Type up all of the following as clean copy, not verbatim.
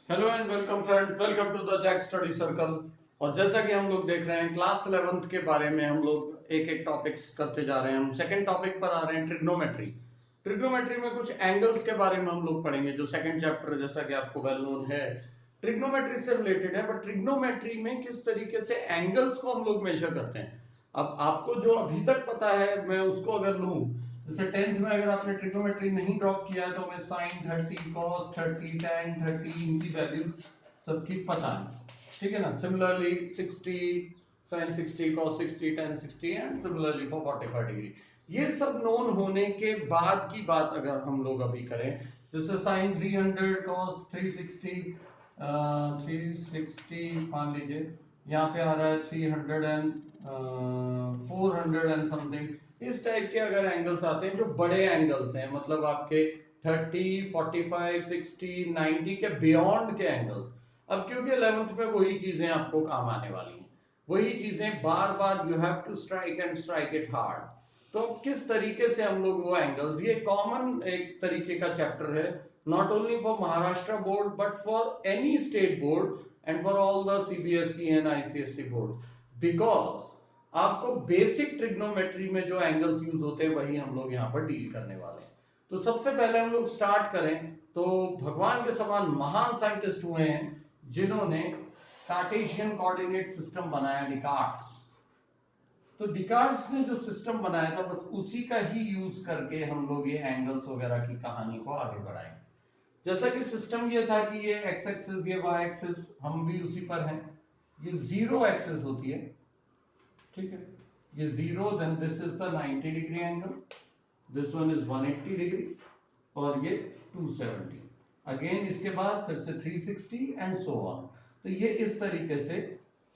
Hello and welcome friend, welcome to the Jack study circle. और जैसा कि हम लोग देख रहे हैं क्लास 11th के बारे में हम लोग एक एक टॉपिक्स करते जा रहे हैं। हम सेकंड टॉपिक पर आ रहे हैं, ट्रिग्नोमेट्री। ट्रिग्नोमेट्री में कुछ एंगल्स के बारे में हम लोग पढ़ेंगे, जो सेकंड चैप्टर जैसा कि आपको वेल नोन है ट्रिग्नोमेट्री से रिलेटेड है। बट ट्रिग्नोमेट्री में किस तरीके से एंगल्स को हम लोग मेजर करते हैं, अब आपको जो अभी तक पता है मैं उसको अगर लूं, जैसे 10th में अगर आपने ट्रिग्नोमेट्री नहीं ड्रॉप किया है तो हमें साइन 30, कॉस 30, tan 30 इनकी वैल्यूज सबकी पता है, ठीक है ना। Similarly 60, sin 60, cos 60, tan 60 and similarly for 45 degree. ये सब नोन होने के बाद की बात अगर हम लोग अभी करें, जैसे sin 300, cos 360, 360 मान लीजिए, यहाँ पे आ रहा है 300 एंड 400 एंड समथिंग। इस टाइप के अगर एंगल्स आते हैं जो बड़े एंगल्स हैं, मतलब आपके 30, 45, 60, 90 के बियॉन्ड के एंगल्स। अब क्योंकि 11th में वही चीजें आपको काम आने वाली हैं, वही चीजें बार बार you have to strike and strike it hard. तो किस तरीके से हम लोग वो एंगल्स, ये कॉमन एक तरीके का चैप्टर है, not only for Maharashtra board but for any state board and for all the CBSE and ICSE board, because आपको बेसिक ट्रिग्नोमेट्री में जो एंगल्स यूज होते हैं वही हम लोग यहाँ पर डील करने वाले हैं। तो सबसे पहले हम लोग स्टार्ट करें तो भगवान के समान महान साइंटिस्ट हुए हैं जिन्होंने कार्टेशियन कोऑर्डिनेट सिस्टम बनाया, डिकार्ट्स। तो डिकार्ट्स ने जो सिस्टम बनाया था बस उसी का ही यूज करके हम लोग ये एंगल्स वगैरह की कहानी को आगे बढ़ाएंगे। जैसा कि सिस्टम ये था कि ये एक्स एक्सिस, ये वाई एक्सिस, हम भी उसी पर हैं। ये जीरो एक्सिस होती है, ठीक है। ये zero, then this is the 90 degree angle, this one is 180 degree, और ये 270। अगेन इसके बाद फिर से 360 एंड सो ऑन। तो ये इस तरीके से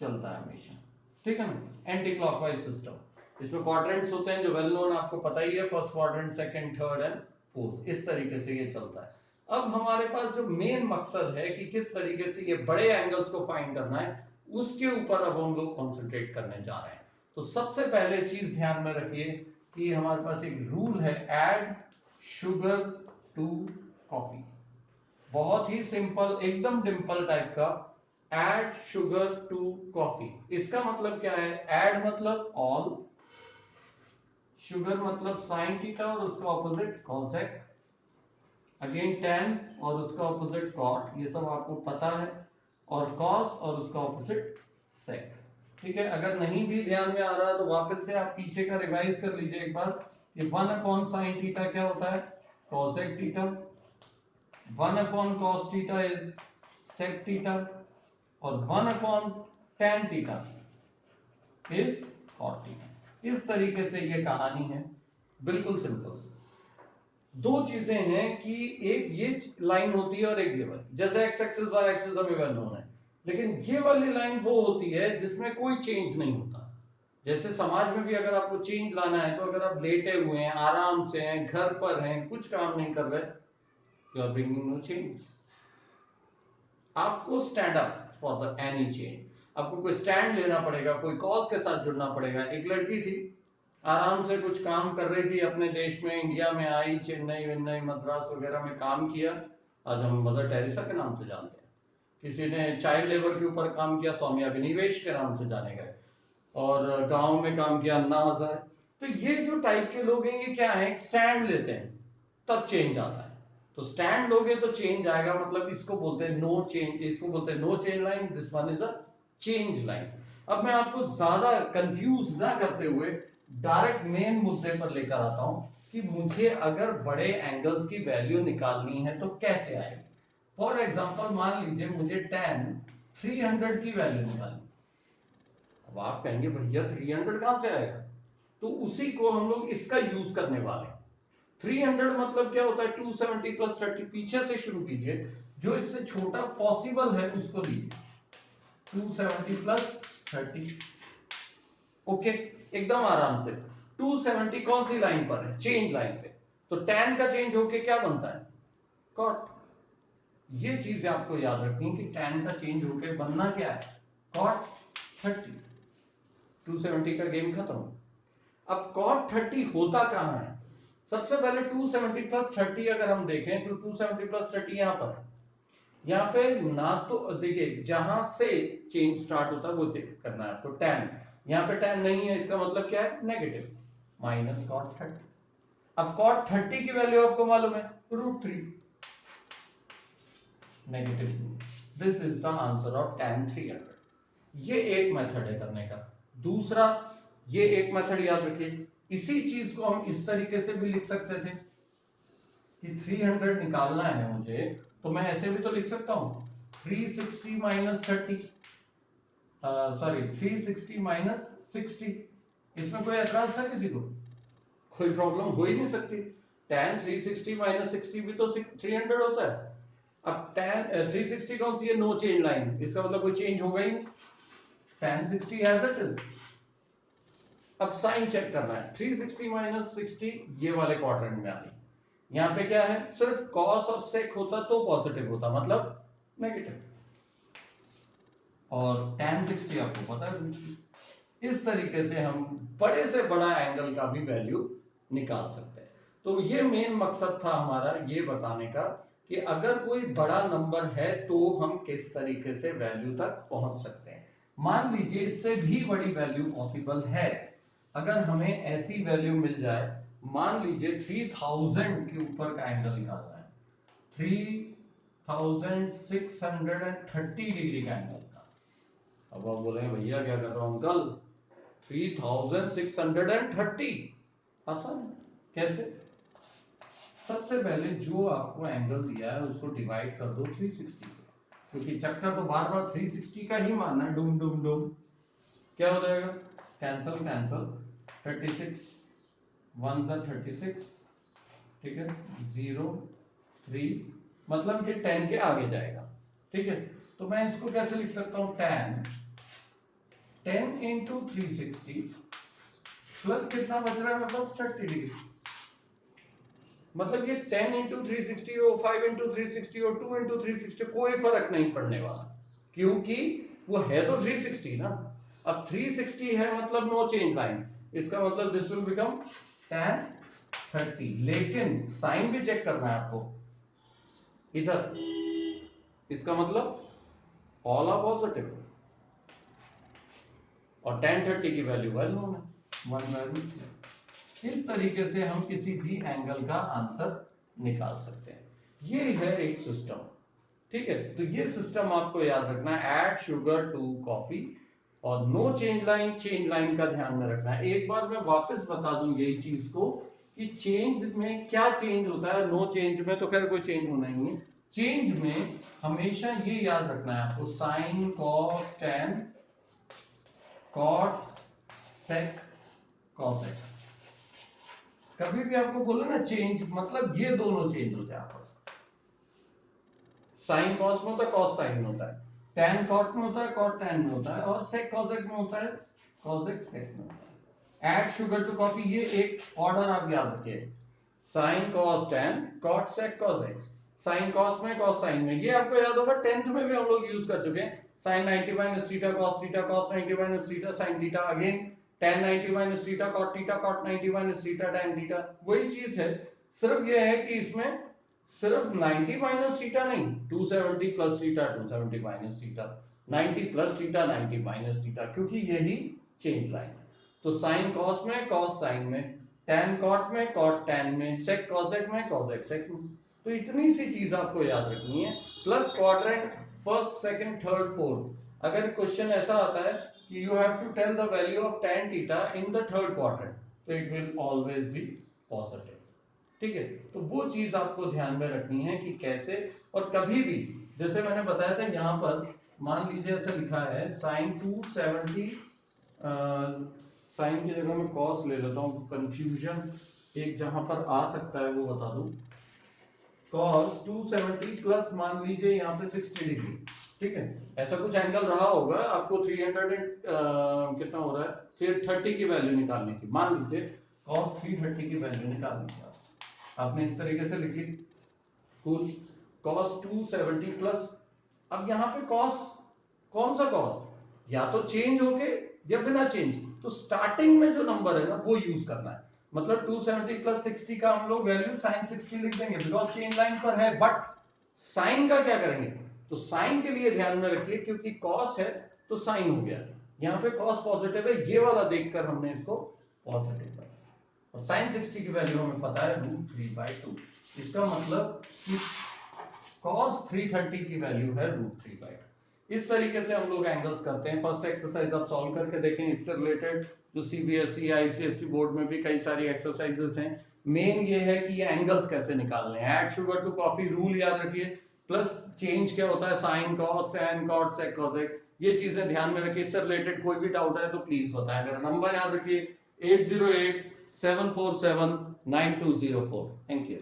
चलता है हमेशा, ठीक है ना। एंटी क्लॉकवाइज सिस्टम, इसमें क्वाड्रेंट्स होते हैं जो वेल नोन आपको पता ही है, first quadrant, second, third and fourth, इस तरीके से ये चलता है। अब हमारे पास जो मेन मकसद है कि किस तरीके से ये बड़े एंगल्स को फाइंड करना है, उसके ऊपर अब हम लोग कॉन्सेंट्रेट करने जा रहे हैं। तो सबसे पहले चीज ध्यान में रखिए कि हमारे पास एक रूल है, ऐड शुगर टू कॉफी। बहुत ही सिंपल, एकदम डिंपल टाइप का, ऐड शुगर टू कॉफी। इसका मतलब क्या है? ऐड मतलब ऑल, शुगर मतलब साइन थीटा और उसका ऑपोजिट कॉसेक, अगेन tan और उसका ऑपोजिट कॉट, ये सब आपको पता है, और कॉस और उसका ऑपोजिट सेक, ठीक है। अगर नहीं भी ध्यान में आ रहा तो वापस से आप पीछे का रिवाइज कर लीजिए एक बार। ये 1 अपॉन साइन थीटा क्या होता है? Cosec theta. 1 upon cos theta is sec theta, और 1 upon tan theta is cot theta. इस तरीके से ये कहानी है, बिल्कुल सिंपल। दो चीजें हैं कि एक ये लाइन होती है और एक ये वाली, जैसे एक्स एक्सिस वाई एक्सिस हमें वेल नोन है, लेकिन ये वाली लाइन वो होती है जिसमें कोई चेंज नहीं होता। जैसे समाज में भी अगर आपको चेंज लाना है तो अगर आप लेटे हुए हैं, आराम से हैं, घर पर हैं, कुछ काम नहीं कर रहे, you are bringing no change. आपको stand up for the any change, आपको कोई स्टैंड लेना पड़ेगा, कोई कॉज के साथ जुड़ना पड़ेगा। एक लड़की थी, आराम से कुछ काम कर रही थी अपने देश में, इंडिया में आई, चेन्नई वेन्नई मद्रास वगैरह में काम किया। आज हम मदर टेरेसा के नाम से जानते हैं। किसी ने चाइल्ड लेबर के ऊपर काम किया, स्वामी अग्निवेश के नाम से जाने गए, और गांव में काम किया, अन्ना हजारे। तो ये जो टाइप के लोग हैं, ये क्या है, स्टैंड लेते हैं तब चेंज आता है। तो स्टैंड लोगे तो चेंज आएगा, मतलब इसको बोलते हैं नो चेंज, इसको बोलते हैं no change line, this one is a change line. अब मैं आपको ज्यादा कंफ्यूज ना करते हुए डायरेक्ट मेन मुद्दे पर लेकर आता हूं कि मुझे अगर बड़े एंगल्स की वैल्यू निकालनी है तो कैसे आएगी। फॉर एग्जांपल मान लीजिए मुझे tan 300 की वैल्यू निकालनी। अब आप कहेंगे भैया 300 कहां से आएगा, तो उसी को हम लोग इसका यूज करने वाले हैं। 300 मतलब क्या होता है? 270 प्लस 30, पीछे से शुरू कीजिए, जो इससे छोटा पॉसिबल है उसको लीजिए, 270 प्लस 30, ओके, एकदम आराम से। 270 कौन सी लाइन पर है? चेंज लाइन पे। तो tan का चेंज होके क्या बनता है? कॉट। ये चीज आपको याद रखनी कि tan का चेंज होके बनना क्या है? कॉट 30। 270 का गेम खत्म। अब कॉट 30 होता कहां है? सबसे पहले 270 प्लस 30 अगर हम देखें तो 270 प्लस 30 यहां पर है, यहाँ पे ना तो देखिए जहां से चेंज स्टार्ट होता है वो चेक करना है आपको। tan यहाँ पे tan नहीं है, इसका मतलब क्या है, नेगेटिव, माइनस cot 30। अब cot 30 की वैल्यू आपको मालूम है √3, negative 2। This is the answer of tan 300। ये एक मेथड है करने का। दूसरा, ये एक मेथड याद रखिए, इसी चीज को हम इस तरीके से भी लिख सकते थे कि 300 निकालना है मुझे, तो मैं ऐसे भी तो लिख सकता हूं 360 माइनस 30, सॉरी 360 माइनस 60। इसमें कोई एतराज था किसी को? कोई प्रॉब्लम हो ही नहीं सकती। tan 360 माइनस 60 भी तो 300 होता है। अब tan 360 कौन सी है, नो चेंज लाइन, इसका मतलब कोई चेंज होगा ही नहीं, tan 60 एज इट इज। अब साइन चेक करना है, 360 माइनस 60 ये वाले क्वाड्रेंट में आ रही, यहाँ पे क्या है, सिर्फ कॉस और सेक होता तो पॉजिटिव होता, मतलब नेगेटिव, और tan 60 आपको पता है। इस तरीके से हम बड़े से बड़ा एंगल का भी वैल्यू निकाल सकते हैं। तो ये मेन मकसद था हमारा ये बताने का कि अगर कोई बड़ा नंबर है तो हम किस तरीके से वैल्यू तक पहुंच सकते हैं। मान लीजिए इससे भी बड़ी वैल्यू पॉसिबल है, अगर हमें ऐसी वैल्यू मिल जाए, मान लीजिए 3000 के ऊपर का एंगल निकालना है, 3630 डिग्री का एंगल था। अब आप बोलेंगे भैया क्या कर रहा हूं अंकल, 3630, आसान है। कैसे? सबसे पहले जो आपको एंगल दिया है उसको डिवाइड कर दो 360 से, क्योंकि चक्कर तो बार बार 360 का ही मानना है, डुम डुम डुम। क्या हो जाएगा, कैंसल कैंसल, 36 1 सा 36, ठीक है, 0 3, मतलब ये 10 के आगे जाएगा, ठीक है। तो मैं इसको कैसे लिख सकता हूं, tan 10 इंटू 360 प्लस कितना बच रहा है मेरे पास, 30 डिग्री। मतलब ये 10 इंटू 360 हो, 5 इंटू 360 हो, 2 इंटू 360, कोई फर्क नहीं पड़ने वाला, क्योंकि वो है तो 360 ना। अब 360 है मतलब नो चेंज लाइन, इसका मतलब दिस विल बिकम tan 30। लेकिन साइन भी चेक करना है आपको इधर, इसका मतलब ऑल आर पॉजिटिव, और tan 30 की वैल्यू वेल नोन है, 1 वैल्यू। इस तरीके से हम किसी भी एंगल का आंसर निकाल सकते हैं। ये है एक सिस्टम, ठीक है। तो ये सिस्टम आपको याद रखना है, ऐड शुगर टू कॉफी, और no change line, change line का ध्यान में रखना है। एक बार मैं वापस बता दूं यही चीज को कि चेंज में क्या चेंज होता है, नो चेंज में तो खैर कोई चेंज होना ही है। चेंज में हमेशा ये याद रखना है आपको, sine cos tan cot sec cosec. कभी भी आपको बोलो ना चेंज, मतलब ये दोनों चेंज होते हैं आपस में। साइन कॉस में होता है, कॉस साइन में होता है, टैन कॉट में होता है, कॉट टैन में होता है, और सेक कॉसेक में होता है, कॉसेक सेक में होता है। ऐड शुगर टू कॉफी, ये एक ऑर्डर आप याद रखिए, sine cos tan cot sec cosec, sine cos में कॉस साइन में। ये आपको याद होगा 10th में भी हम लोग यूज कर चुके हैं, sine 90 minus theta cos theta, cos 90 minus theta sine theta, again tan 90 minus theta cot theta, cot 90 minus theta tan theta. वही चीज है, सिर्फ ये है कि इसमें सिर्फ 90 माइनस थीटा नहीं, 270 plus theta, 270 minus theta, 90 plus theta, 90 minus theta, क्योंकि यही चेंज लाइन है। तो साइन कॉस में, कॉस साइन में, टैन कॉट में, कॉट टैन में, सेक कॉसेक में, कॉसेक सेक में। तो इतनी सी चीज आपको याद रखनी है, plus quadrant first second third fourth. अगर क्वेश्चन ऐसा आता है कि you have to tell the value of tan theta in the third quadrant, तो it will always be positive, ठीक है। तो वो चीज आपको ध्यान में रखनी है कि कैसे, और कभी भी जैसे मैंने बताया था यहां पर मान लीजिए ऐसा लिखा है साइन 270, साइन की जगह में कॉस ले लेता हूं, कंफ्यूजन एक जहां पर आ सकता है वो बता दूं, cos 270 प्लस मान लीजिए यहाँ पे 60 डिग्री, ठीक है। ऐसा कुछ एंगल रहा होगा, आपको 300 कितना हो रहा है, 330 की वैल्यू निकालने की, मान लीजिए cos 330 की वैल्यू निकालनी है, आपने इस तरीके से लिखी, कुल cos 270 प्लस, अब यहाँ पे cos, कौन सा cos, या तो चेंज होके या बिना चेंज, तो स्टार्टिंग में जो नंबर है ना वो यूज करना है। मतलब 270 प्लस 60 का हम लोग वैल्यू साइन 60 लिख देंगे, बिकॉज चेंज लाइन पर है, बट साइन का क्या करेंगे, तो साइन के लिए ध्यान में रखिए, क्योंकि कॉस है तो साइन हो गया, यहाँ पे कॉस पॉजिटिव है, ये वाला देखकर हमने इसको पॉजिटिव कर, और साइन 60 की वैल्यू हमें पता है √3/2। इसका मतलब कि cos 330 की वैल्यू है √3/2। इस तरीके से हम लोग एंगल्स करते हैं। फर्स्ट एक्सरसाइज आप सॉल्व करके देखें, इससे रिलेटेड जो सीबीएसई आईसीएसई बोर्ड में भी कई सारी एक्सरसाइजेस हैं। मेन ये है कि ये एंगल्स कैसे निकालने हैं। Add sugar to coffee rule याद रखिए, प्लस चेंज क्या होता है, sine cos tan cot sec cosec, ये चीजें ध्यान में रखिए। इससे रिलेटेड कोई भी डाउट है तो प्लीज बताएं। मेरा नंबर याद रखिए 808-747-9204। Thank you.